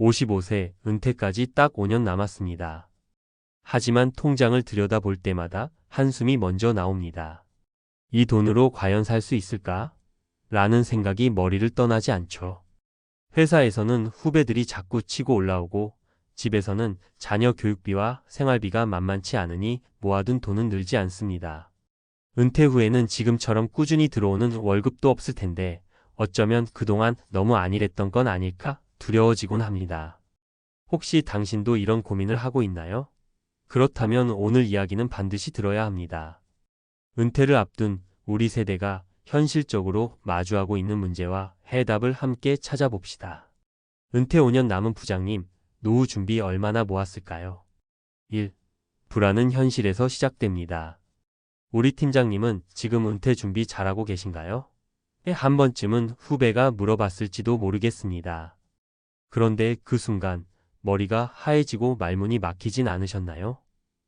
55세 은퇴까지 딱 5년 남았습니다. 하지만 통장을 들여다볼 때마다 한숨이 먼저 나옵니다. 이 돈으로 과연 살 수 있을까? 라는 생각이 머리를 떠나지 않죠. 회사에서는 후배들이 자꾸 치고 올라오고 집에서는 자녀 교육비와 생활비가 만만치 않으니 모아둔 돈은 늘지 않습니다. 은퇴 후에는 지금처럼 꾸준히 들어오는 월급도 없을 텐데 어쩌면 그동안 너무 안일했던 건 아닐까 두려워지곤 합니다. 혹시 당신도 이런 고민을 하고 있나요? 그렇다면 오늘 이야기는 반드시 들어야 합니다. 은퇴를 앞둔 우리 세대가 현실적으로 마주하고 있는 문제와 해답을 함께 찾아봅시다. 은퇴 5년 남은 부장님, 노후 준비 얼마나 모았을까요? 1. 불안은 현실에서 시작됩니다. 우리 팀장님은 지금 은퇴 준비 잘하고 계신가요? 한 번쯤은 후배가 물어봤을지도 모르겠습니다. 그런데 그 순간 머리가 하얘지고 말문이 막히진 않으셨나요?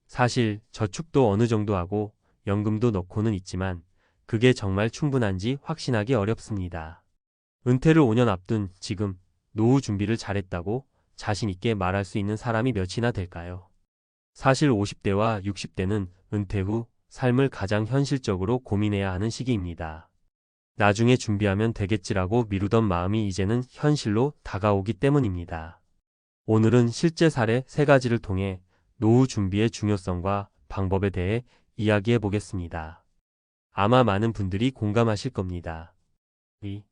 사실 저축도 어느 정도 하고 연금도 넣고는 있지만 그게 정말 충분한지 확신하기 어렵습니다. 은퇴를 5년 앞둔 지금 노후 준비를 잘했다고 자신 있게 말할 수 있는 사람이 몇이나 될까요? 사실 50대와 60대는 은퇴 후 삶을 가장 현실적으로 고민해야 하는 시기입니다. 나중에 준비하면 되겠지라고 미루던 마음이 이제는 현실로 다가오기 때문입니다. 오늘은 실제 사례 3가지를 통해 노후 준비의 중요성과 방법에 대해 이야기해 보겠습니다. 아마 많은 분들이 공감하실 겁니다. 2.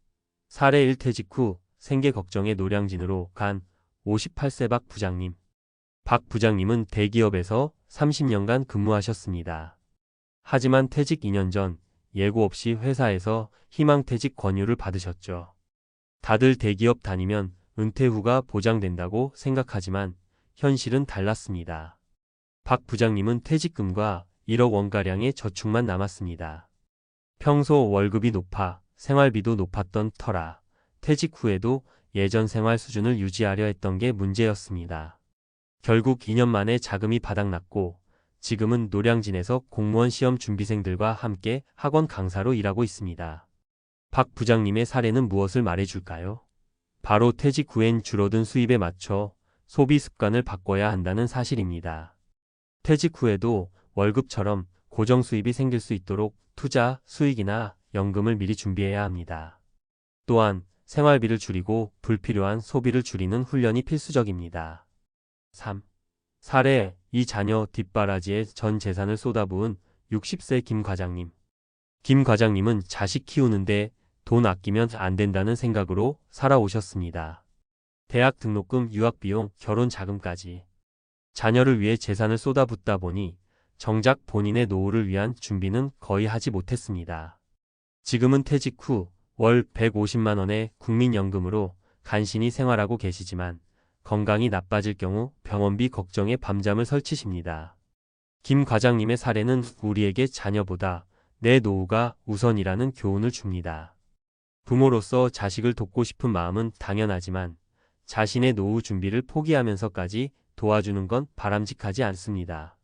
사례 1 퇴직 후 생계 걱정에 노량진으로 간 58세 박 부장님. 박 부장님은 대기업에서 30년간 근무하셨습니다. 하지만 퇴직 2년 전 예고 없이 회사에서 희망퇴직 권유를 받으셨죠. 다들 대기업 다니면 은퇴 후가 보장된다고 생각하지만 현실은 달랐습니다. 박 부장님은 퇴직금과 1억 원가량의 저축만 남았습니다. 평소 월급이 높아 생활비도 높았던 터라 퇴직 후에도 예전 생활 수준을 유지하려 했던 게 문제였습니다. 결국 2년 만에 자금이 바닥났고 지금은 노량진에서 공무원 시험 준비생들과 함께 학원 강사로 일하고 있습니다. 박 부장님의 사례는 무엇을 말해줄까요? 바로 퇴직 후엔 줄어든 수입에 맞춰 소비 습관을 바꿔야 한다는 사실입니다. 퇴직 후에도 월급처럼 고정 수입이 생길 수 있도록 투자, 수익이나 연금을 미리 준비해야 합니다. 또한 생활비를 줄이고 불필요한 소비를 줄이는 훈련이 필수적입니다. 3. 사례 2 자녀 뒷바라지에 전 재산을 쏟아부은 60세 김 과장님. 김 과장님은 자식 키우는데 돈 아끼면 안 된다는 생각으로 살아오셨습니다. 대학 등록금, 유학비용, 결혼 자금까지 자녀를 위해 재산을 쏟아붓다 보니 정작 본인의 노후를 위한 준비는 거의 하지 못했습니다. 지금은 퇴직 후 월 150만 원의 국민연금으로 간신히 생활하고 계시지만 건강이 나빠질 경우 병원비 걱정에 밤잠을 설치십니다. 김 과장님의 사례는 우리에게 자녀보다 내 노후가 우선이라는 교훈을 줍니다. 부모로서 자식을 돕고 싶은 마음은 당연하지만 자신의 노후 준비를 포기하면서까지 도와주는 건 바람직하지 않습니다.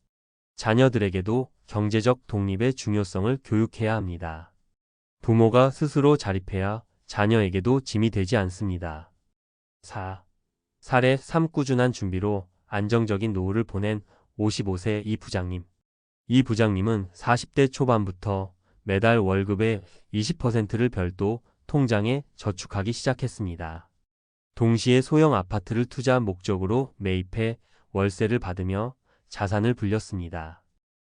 자녀들에게도 경제적 독립의 중요성을 교육해야 합니다. 부모가 스스로 자립해야 자녀에게도 짐이 되지 않습니다. 4. 사례 3 꾸준한 준비로 안정적인 노후를 보낸 55세 이 부장님. 이 부장님은 40대 초반부터 매달 월급의 20%를 별도 통장에 저축하기 시작했습니다. 동시에 소형 아파트를 투자 목적으로 매입해 월세를 받으며 자산을 불렸습니다.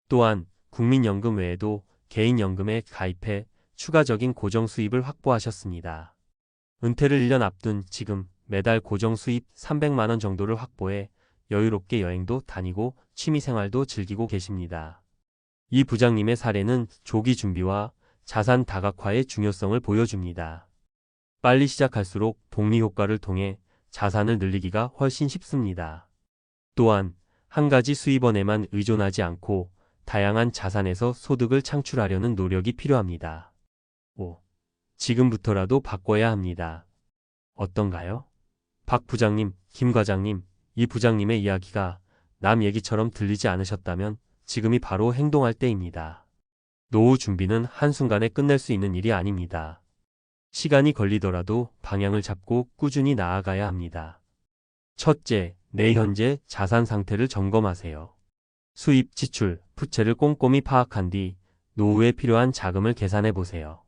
또한 국민연금 외에도 개인연금에 가입해 추가적인 고정 수입을 확보하셨습니다. 은퇴를 1년 앞둔 지금 매달 고정 수입 300만 원 정도를 확보해 여유롭게 여행도 다니고 취미생활도 즐기고 계십니다. 이 부장님의 사례는 조기 준비와 자산 다각화의 중요성을 보여줍니다. 빨리 시작할수록 복리 효과를 통해 자산을 늘리기가 훨씬 쉽습니다. 또한 한 가지 수입원에만 의존하지 않고 다양한 자산에서 소득을 창출하려는 노력이 필요합니다. 5. 지금부터라도 바꿔야 합니다. 어떤가요? 박 부장님, 김 과장님, 이 부장님의 이야기가 남 얘기처럼 들리지 않으셨다면 지금이 바로 행동할 때입니다. 노후 준비는 한순간에 끝낼 수 있는 일이 아닙니다. 시간이 걸리더라도 방향을 잡고 꾸준히 나아가야 합니다. 첫째, 내 현재 자산 상태를 점검하세요. 수입, 지출, 부채를 꼼꼼히 파악한 뒤 노후에 필요한 자금을 계산해 보세요.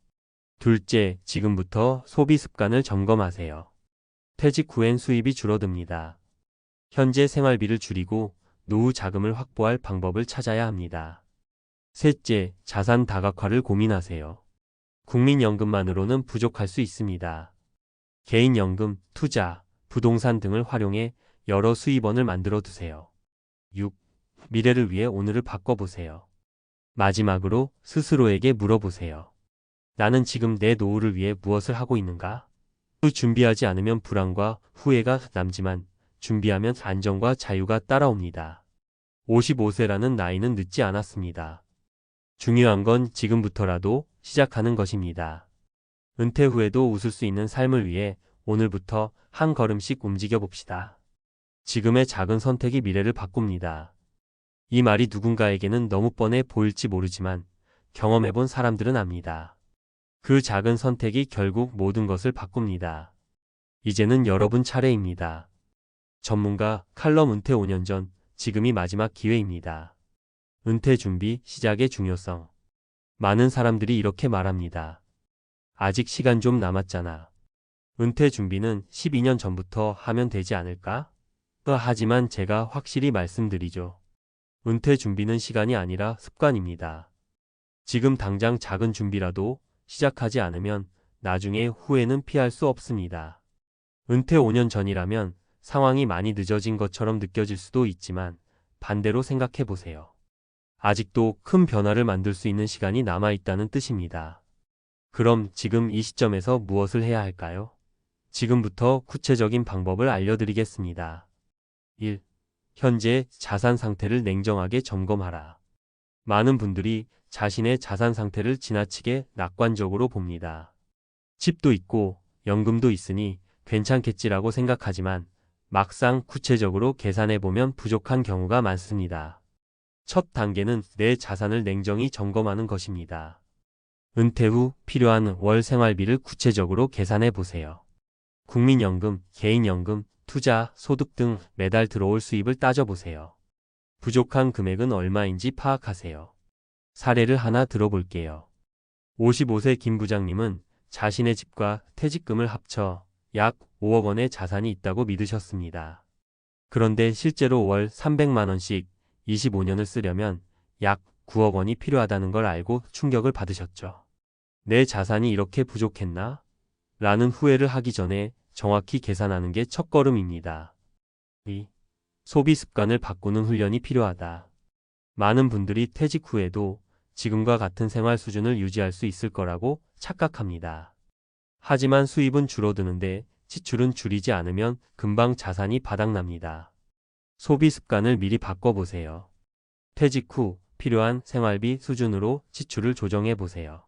둘째, 지금부터 소비 습관을 점검하세요. 퇴직 후엔 수입이 줄어듭니다. 현재 생활비를 줄이고 노후 자금을 확보할 방법을 찾아야 합니다. 셋째, 자산 다각화를 고민하세요. 국민연금만으로는 부족할 수 있습니다. 개인연금, 투자, 부동산 등을 활용해 여러 수입원을 만들어 두세요. 6. 미래를 위해 오늘을 바꿔보세요. 마지막으로 스스로에게 물어보세요. 나는 지금 내 노후를 위해 무엇을 하고 있는가? 준비하지 않으면 불안과 후회가 남지만 준비하면 안정과 자유가 따라옵니다. 55세라는 나이는 늦지 않았습니다. 중요한 건 지금부터라도 시작하는 것입니다. 은퇴 후에도 웃을 수 있는 삶을 위해 오늘부터 한 걸음씩 움직여 봅시다. 지금의 작은 선택이 미래를 바꿉니다. 이 말이 누군가에게는 너무 뻔해 보일지 모르지만 경험해본 사람들은 압니다. 그 작은 선택이 결국 모든 것을 바꿉니다. 이제는 여러분 차례입니다. 전문가 칼럼 은퇴 5년 전, 지금이 마지막 기회입니다. 은퇴 준비, 시작의 중요성. 많은 사람들이 이렇게 말합니다. 아직 시간 좀 남았잖아. 은퇴 준비는 12년 전부터 하면 되지 않을까? 하지만 제가 확실히 말씀드리죠. 은퇴 준비는 시간이 아니라 습관입니다. 지금 당장 작은 준비라도 시작하지 않으면 나중에 후회는 피할 수 없습니다. 은퇴 5년 전이라면 상황이 많이 늦어진 것처럼 느껴질 수도 있지만 반대로 생각해 보세요. 아직도 큰 변화를 만들 수 있는 시간이 남아있다는 뜻입니다. 그럼 지금 이 시점에서 무엇을 해야 할까요? 지금부터 구체적인 방법을 알려드리겠습니다. 1. 현재 자산 상태를 냉정하게 점검하라. 많은 분들이 자신의 자산 상태를 지나치게 낙관적으로 봅니다. 집도 있고 연금도 있으니 괜찮겠지라고 생각하지만 막상 구체적으로 계산해보면 부족한 경우가 많습니다. 첫 단계는 내 자산을 냉정히 점검하는 것입니다. 은퇴 후 필요한 월 생활비를 구체적으로 계산해 보세요. 국민연금, 개인연금, 투자, 소득 등 매달 들어올 수입을 따져보세요. 부족한 금액은 얼마인지 파악하세요. 사례를 하나 들어볼게요. 55세 김 부장님은 자신의 집과 퇴직금을 합쳐 약 5억 원의 자산이 있다고 믿으셨습니다. 그런데 실제로 월 300만 원씩 25년을 쓰려면 약 9억 원이 필요하다는 걸 알고 충격을 받으셨죠. 내 자산이 이렇게 부족했나? 라는 후회를 하기 전에 정확히 계산하는 게 첫걸음입니다. 2. 소비 습관을 바꾸는 훈련이 필요하다. 많은 분들이 퇴직 후에도 지금과 같은 생활 수준을 유지할 수 있을 거라고 착각합니다. 하지만 수입은 줄어드는데 지출은 줄이지 않으면 금방 자산이 바닥납니다. 소비 습관을 미리 바꿔보세요. 퇴직 후 필요한 생활비 수준으로 지출을 조정해 보세요.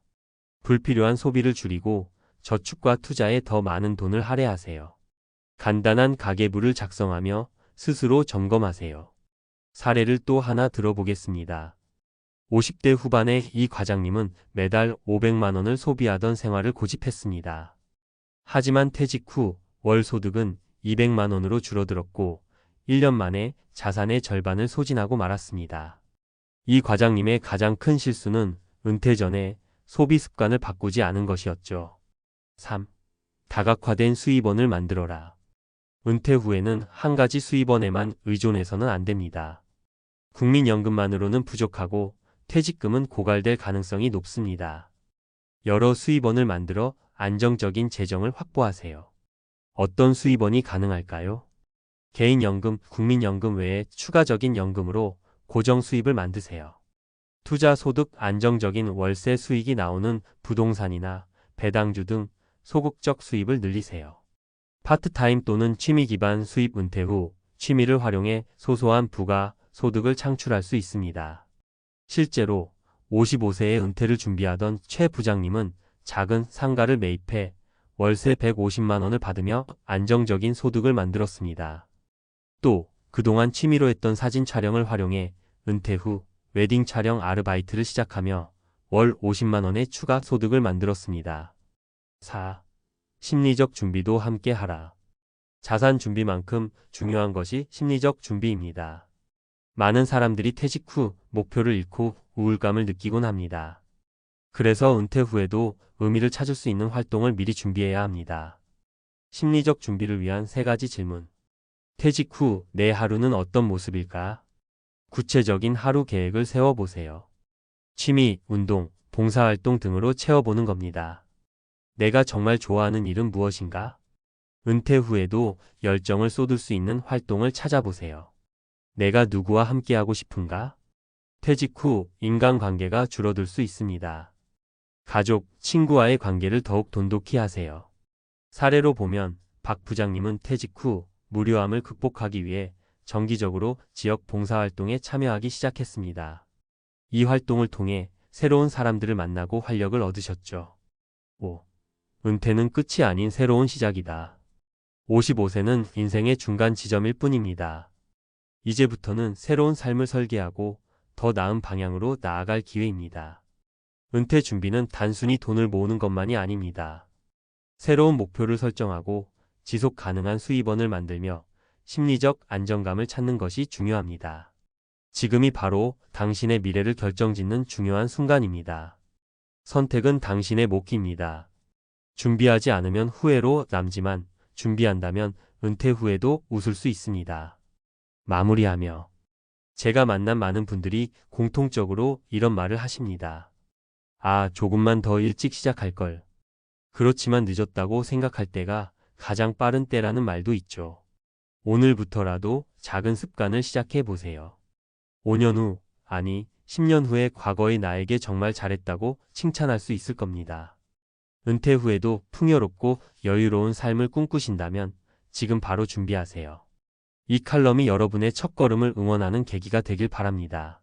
불필요한 소비를 줄이고 저축과 투자에 더 많은 돈을 할애하세요. 간단한 가계부를 작성하며 스스로 점검하세요. 사례를 또 하나 들어보겠습니다. 50대 후반의 이 과장님은 매달 500만 원을 소비하던 생활을 고집했습니다. 하지만 퇴직 후 월 소득은 200만 원으로 줄어들었고 1년 만에 자산의 절반을 소진하고 말았습니다. 이 과장님의 가장 큰 실수는 은퇴 전에 소비 습관을 바꾸지 않은 것이었죠. 3. 다각화된 수입원을 만들어라. 은퇴 후에는 한 가지 수입원에만 의존해서는 안 됩니다. 국민연금만으로는 부족하고 퇴직금은 고갈될 가능성이 높습니다. 여러 수입원을 만들어 안정적인 재정을 확보하세요. 어떤 수입원이 가능할까요? 개인연금, 국민연금 외에 추가적인 연금으로 고정 수입을 만드세요. 투자 소득 안정적인 월세 수익이 나오는 부동산이나 배당주 등 소극적 수입을 늘리세요. 파트타임 또는 취미 기반 수입 은퇴 후 취미를 활용해 소소한 부가 소득을 창출할 수 있습니다. 실제로 55세에 은퇴를 준비하던 최 부장님은 작은 상가를 매입해 월세 150만 원을 받으며 안정적인 소득을 만들었습니다. 또 그동안 취미로 했던 사진 촬영을 활용해 은퇴 후 웨딩 촬영 아르바이트를 시작하며 월 50만 원의 추가 소득을 만들었습니다. 4. 심리적 준비도 함께 하라. 자산 준비만큼 중요한 것이 심리적 준비입니다. 많은 사람들이 퇴직 후 목표를 잃고 우울감을 느끼곤 합니다. 그래서 은퇴 후에도 의미를 찾을 수 있는 활동을 미리 준비해야 합니다. 심리적 준비를 위한 3가지 질문. 퇴직 후 내 하루는 어떤 모습일까? 구체적인 하루 계획을 세워보세요. 취미, 운동, 봉사활동 등으로 채워보는 겁니다. 내가 정말 좋아하는 일은 무엇인가? 은퇴 후에도 열정을 쏟을 수 있는 활동을 찾아보세요. 내가 누구와 함께하고 싶은가? 퇴직 후 인간관계가 줄어들 수 있습니다. 가족, 친구와의 관계를 더욱 돈독히 하세요. 사례로 보면 박 부장님은 퇴직 후 무료함을 극복하기 위해 정기적으로 지역 봉사활동에 참여하기 시작했습니다. 이 활동을 통해 새로운 사람들을 만나고 활력을 얻으셨죠. 5. 은퇴는 끝이 아닌 새로운 시작이다. 55세는 인생의 중간 지점일 뿐입니다. 이제부터는 새로운 삶을 설계하고 더 나은 방향으로 나아갈 기회입니다. 은퇴 준비는 단순히 돈을 모으는 것만이 아닙니다. 새로운 목표를 설정하고 지속 가능한 수입원을 만들며 심리적 안정감을 찾는 것이 중요합니다. 지금이 바로 당신의 미래를 결정짓는 중요한 순간입니다. 선택은 당신의 몫입니다. 준비하지 않으면 후회로 남지만 준비한다면 은퇴 후에도 웃을 수 있습니다. 마무리하며 제가 만난 많은 분들이 공통적으로 이런 말을 하십니다. 아, 조금만 더 일찍 시작할 걸. 그렇지만 늦었다고 생각할 때가 가장 빠른 때라는 말도 있죠. 오늘부터라도 작은 습관을 시작해 보세요. 5년 후, 아니 10년 후에 과거의 나에게 정말 잘했다고 칭찬할 수 있을 겁니다. 은퇴 후에도 풍요롭고 여유로운 삶을 꿈꾸신다면 지금 바로 준비하세요. 이 칼럼이 여러분의 첫걸음을 응원하는 계기가 되길 바랍니다.